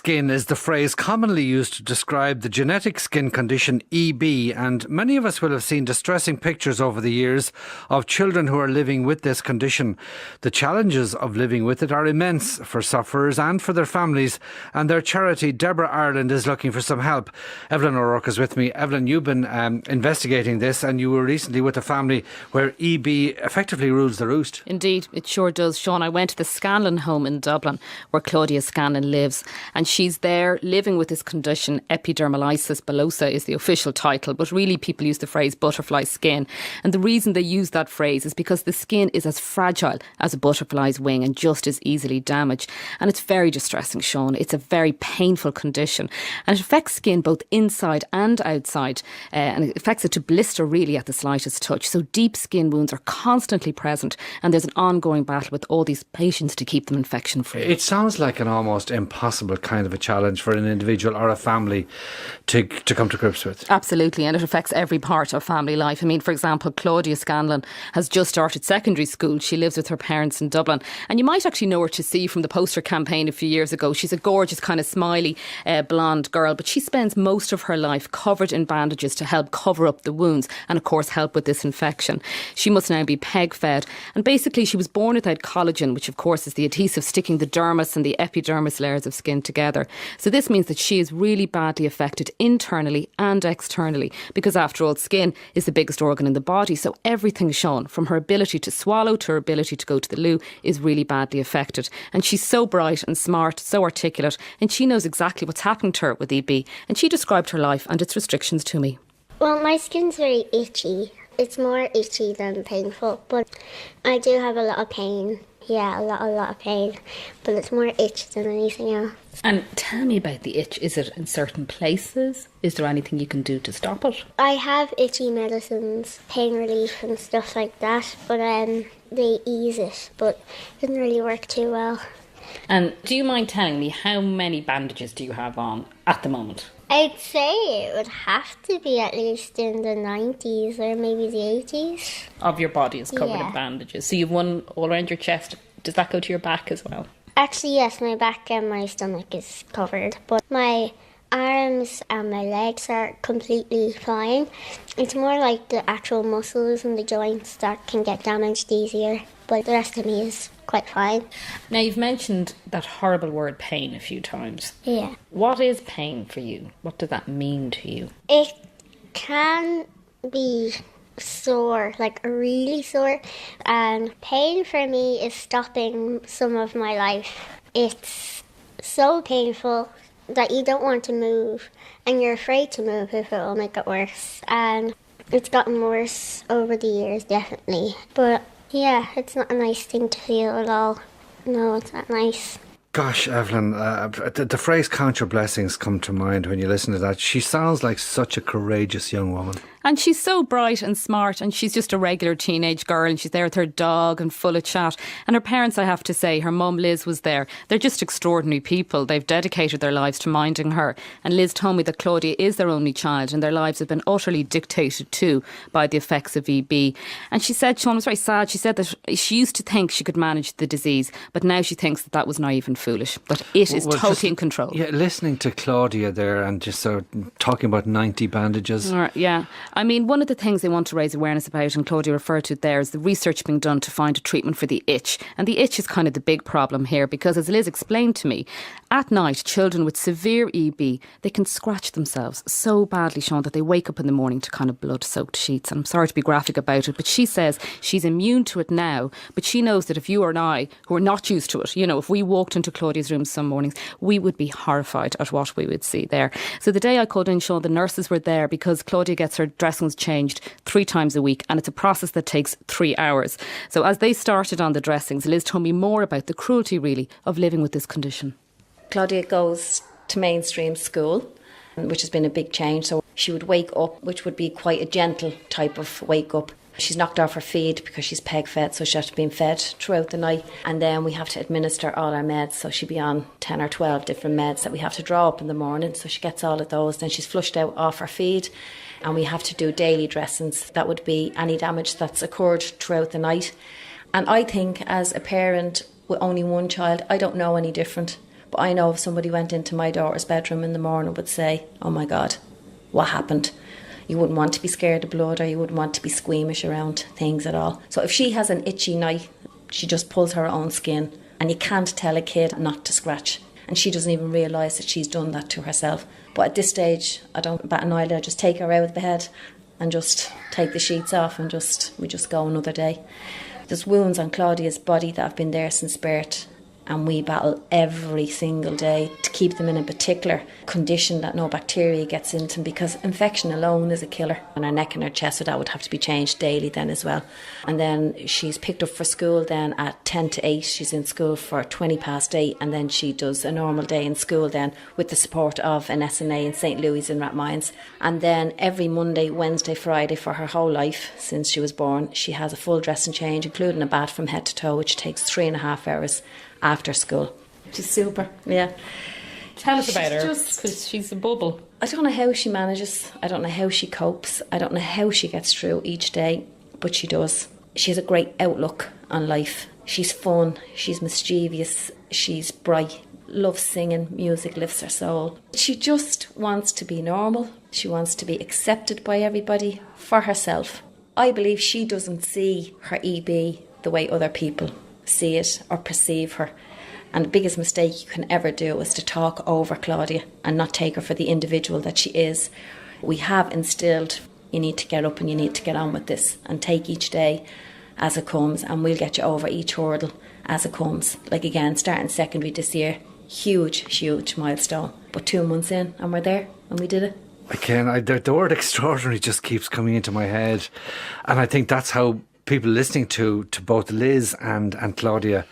skin is the phrase commonly used to describe the genetic skin condition EB, and many of us will have seen distressing pictures over the years of children who are living with this condition. The challenges of living with it are immense for sufferers and for their families, and their charity, Deborah Ireland, is looking for some help. Evelyn O'Rourke is with me. Evelyn, you've been investigating this, and you were recently with a family where EB effectively rules the roost. Indeed, it sure does, Sean. I went to the Scanlon home in Dublin, where Claudia Scanlon lives, and she's there living with this condition. Epidermolysis bullosa is the official title, but really people use the phrase butterfly skin. And the reason they use that phrase is because the skin is as fragile as a butterfly's wing and just as easily damaged. And it's very distressing, Sean. It's a very painful condition, and it affects skin both inside and outside, and it affects it to blister really at the slightest touch. So deep skin wounds are constantly present, and there's an ongoing battle with all these patients to keep them infection free. It sounds like an almost impossible kind of a challenge for an individual or a family to come to grips with. Absolutely, and it affects every part of family life. I mean, for example, Claudia Scanlon has just started secondary school. She lives with her parents in Dublin, and you might actually know her to see from the poster campaign a few years ago. She's a gorgeous kind of smiley blonde girl, but she spends most of her life covered in bandages to help cover up the wounds and of course help with this infection. She must now be peg fed, and basically she was born without collagen, which of course is the adhesive sticking the dermis and the epidermis layers of skin together. So this means that she is really badly affected internally and externally, because after all, skin is the biggest organ in the body. So everything, Sean, from her ability to swallow to her ability to go to the loo, is really badly affected. And she's so bright and smart, so articulate, and she knows exactly what's happening to her with EB. And she described her life and its restrictions to me. Well, my skin's very itchy. It's more itchy than painful, but I do have a lot of pain. Yeah, a lot of pain, but it's more itch than anything else. And tell me about the itch. Is it in certain places? Is there anything you can do to stop it? I have itchy medicines, pain relief and stuff like that, but they ease it, but it didn't really work too well. And do you mind telling me how many bandages do you have on at the moment? I'd say it would have to be at least in the 90s or maybe the 80s. Of your body is covered in bandages. So you've one all around your chest. Does that go to your back as well? Actually, yes, my back and my stomach is covered, but my arms and my legs are completely fine. It's more like the actual muscles and the joints that can get damaged easier, but the rest of me is quite fine. Now, you've mentioned that horrible word pain a few times. Yeah. What is pain for you? What does that mean to you? It can be sore, like really sore, and pain for me is stopping some of my life. It's so painful that you don't want to move, and you're afraid to move if it will make it worse. And it's gotten worse over the years, definitely. But yeah, it's not a nice thing to feel at all. No, it's not nice. Gosh, Evelyn, the phrase count your blessings come to mind when you listen to that. She sounds like such a courageous young woman. And she's so bright and smart, and she's just a regular teenage girl, and she's there with her dog and full of chat. And her parents, I have to say, her mum Liz was there. They're just extraordinary people. They've dedicated their lives to minding her. And Liz told me that Claudia is their only child, and their lives have been utterly dictated to by the effects of EB. And she said, Sean, was very sad. She said that she used to think she could manage the disease, but now she thinks that that was naive and foolish, that it is totally in control. Yeah, listening to Claudia there and just sort of talking about 90 bandages. Yeah. I mean, one of the things they want to raise awareness about, and Claudia referred to it there, is the research being done to find a treatment for the itch. And the itch is kind of the big problem here, because as Liz explained to me, at night, children with severe EB, they can scratch themselves so badly, Sean, that they wake up in the morning to kind of blood-soaked sheets. And I'm sorry to be graphic about it, but she says she's immune to it now, but she knows that if you or I, who are not used to it, you know, if we walked into Claudia's room some mornings, we would be horrified at what we would see there. So the day I called in, Sean, the nurses were there because Claudia gets her dressings changed 3 times a week, and it's a process that takes 3 hours. So as they started on the dressings, Liz told me more about the cruelty, really, of living with this condition. Claudia goes to mainstream school, which has been a big change. So she would wake up, which would be quite a gentle type of wake up. She's knocked off her feed because she's peg fed, so she has to be fed throughout the night. And then we have to administer all our meds, so she'll be on 10 or 12 different meds that we have to draw up in the morning. So she gets all of those. Then she's flushed out off her feed, and we have to do daily dressings. That would be any damage that's occurred throughout the night. And I think as a parent with only one child, I don't know any different. But I know if somebody went into my daughter's bedroom in the morning would say, oh my God, what happened? You wouldn't want to be scared of blood, or you wouldn't want to be squeamish around things at all. So if she has an itchy night, she just pulls her own skin, and you can't tell a kid not to scratch. And she doesn't even realise that she's done that to herself. But at this stage, I don't bat an eyelid. I just take her out of the bed and just take the sheets off, and we just go another day. There's wounds on Claudia's body that have been there since birth, and we battle every single day to keep them in a particular condition that no bacteria gets into them, because infection alone is a killer. On her neck and her chest, so that would have to be changed daily then as well. And then she's picked up for school then at 10 to 8. She's in school for 20 past 8, and then she does a normal day in school then with the support of an SNA in St. Louis in Rathmines. And then every Monday, Wednesday, Friday for her whole life since she was born, she has a full dress and change, including a bath from head to toe, which takes 3.5 hours after school. She's super, yeah. Tell us about her, because she's a bubble. I don't know how she manages. I don't know how she copes. I don't know how she gets through each day, but she does. She has a great outlook on life. She's fun, she's mischievous, she's bright, loves singing, music lifts her soul. She just wants to be normal. She wants to be accepted by everybody for herself. I believe she doesn't see her EB the way other people see it or perceive her. And the biggest mistake you can ever do is to talk over Claudia and not take her for the individual that she is. We have instilled, you need to get up and you need to get on with this and take each day as it comes, and we'll get you over each hurdle as it comes. Like again, starting secondary this year, huge milestone. But 2 months in and we're there and we did it. The word extraordinary just keeps coming into my head, and I think that's how people listening to both Liz and Claudia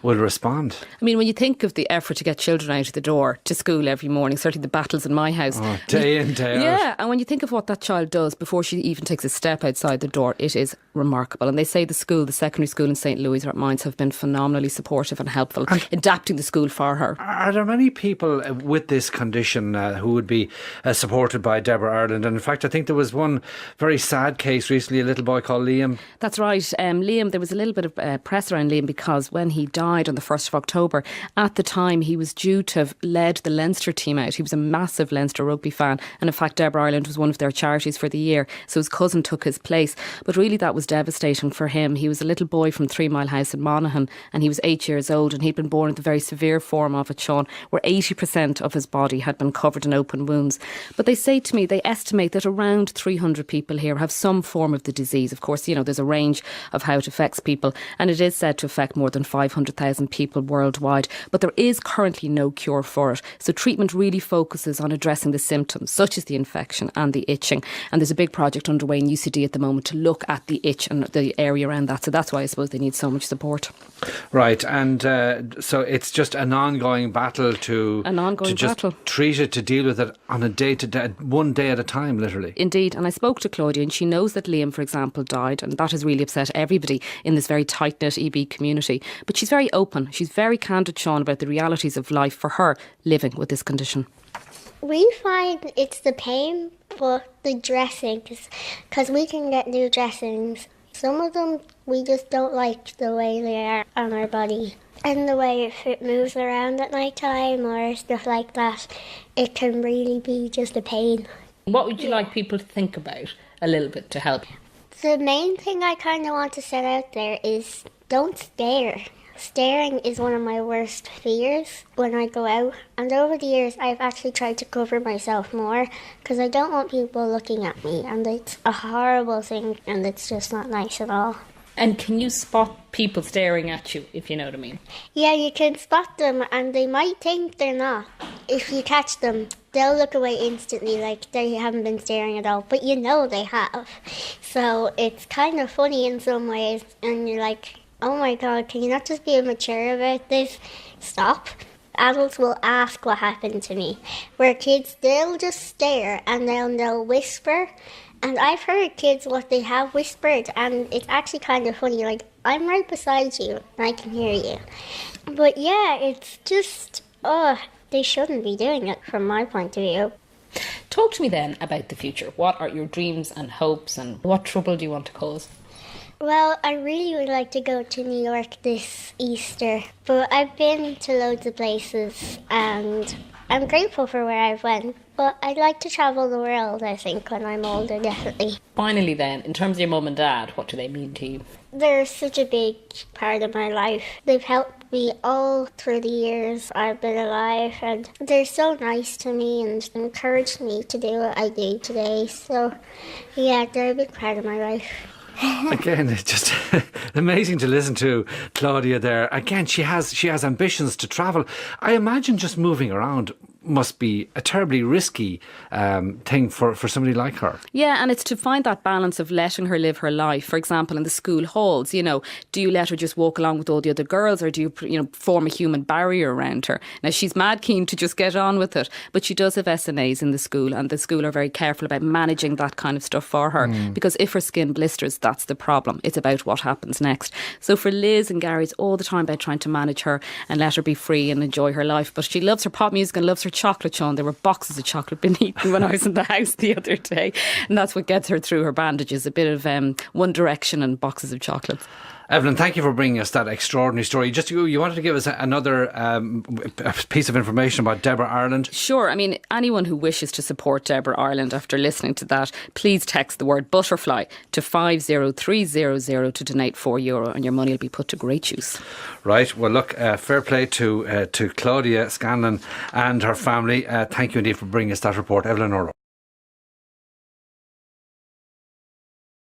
will respond. I mean, when you think of the effort to get children out of the door to school every morning, certainly the battles in my house. Oh, day in, day out. Yeah, and when you think of what that child does before she even takes a step outside the door, it is remarkable. And they say the secondary school in St. Louis, Rathmines, have been phenomenally supportive and helpful, adapting the school for her. Are there many people with this condition who would be supported by Deborah Ireland? And in fact, I think there was one very sad case recently, a little boy called Liam. That's right. Liam, there was a little bit of press around Liam because when he died on the 1st of October, at the time he was due to have led the Leinster team out. He was a massive Leinster rugby fan, and in fact Deborah Ireland was one of their charities for the year, so his cousin took his place. But really that was devastating for him. He was a little boy from 3 Mile House in Monaghan, and he was 8 years old, and he'd been born with the very severe form of it, Sean, where 80% of his body had been covered in open wounds. But they say to me, they estimate that around 300 people here have some form of the disease. Of course, you know, there's a range of how it affects people, and it is said to affect more than 500,000 people worldwide, but there is currently no cure for it. So treatment really focuses on addressing the symptoms such as the infection and the itching, and there's a big project underway in UCD at the moment to look at the itch and the area around that. So that's why I suppose they need so much support. Right, and so it's just an ongoing battle to treat it, to deal with it on a day-to-day, one day at a time, literally. Indeed, and I spoke to Claudia, and she knows that Liam, for example, died, and that has really upset everybody in this very tight-knit EB community. But she's very open, she's very candid, Sean, about the realities of life for her living with this condition. We find it's the pain, but the dressing, because we can get new dressings. Some of them we just don't like the way they are on our body. And the way if it moves around at night time or stuff like that, it can really be just a pain. What would you like people to think about a little bit to help you? The main thing I kind of want to set out there is don't stare. Staring is one of my worst fears when I go out. And over the years, I've actually tried to cover myself more because I don't want people looking at me. And it's a horrible thing and it's just not nice at all. And can you spot people staring at you, if you know what I mean? Yeah, you can spot them and they might think they're not. If you catch them, they'll look away instantly like they haven't been staring at all. But you know they have. So it's kind of funny in some ways. And you're like, oh my God, can you not just be mature about this? Stop. Adults will ask what happened to me. Where kids, they'll just stare and they'll whisper. And I've heard kids what they have whispered, and it's actually kind of funny. Like, I'm right beside you, and I can hear you. But yeah, it's just, they shouldn't be doing it from my point of view. Talk to me then about the future. What are your dreams and hopes, and what trouble do you want to cause? Well, I really would like to go to New York this Easter, but I've been to loads of places and I'm grateful for where I've went. But I'd like to travel the world, I think, when I'm older, definitely. Finally then, in terms of your mum and dad, what do they mean to you? They're such a big part of my life. They've helped me all through the years I've been alive, and they're so nice to me and encouraged me to do what I do today. So, yeah, they're a big part of my life. Again, it's just amazing to listen to Claudia there. Again, she has ambitions to travel. I imagine just moving around must be a terribly risky thing for somebody like her. Yeah, and it's to find that balance of letting her live her life. For example, in the school halls, you know, do you let her just walk along with all the other girls, or do you form a human barrier around her? Now, she's mad keen to just get on with it, but she does have SNAs in the school, and the school are very careful about managing that kind of stuff for her, because if her skin blisters, that's the problem. It's about what happens next. So for Liz and Gary, it's all the time about trying to manage her and let her be free and enjoy her life. But she loves her pop music and loves her chocolate, Sean. There were boxes of chocolate being eaten when I was in the house the other day, and that's what gets her through her bandages, a bit of One Direction and boxes of chocolates. Evelyn, thank you for bringing us that extraordinary story. Just you wanted to give us another piece of information about Deborah Ireland? Sure. I mean, anyone who wishes to support Deborah Ireland after listening to that, please text the word butterfly to 50300 to donate €4 and your money will be put to great use. Right. Well, look, fair play to Claudia Scanlon and her family. Thank you indeed for bringing us that report. Evelyn Orro.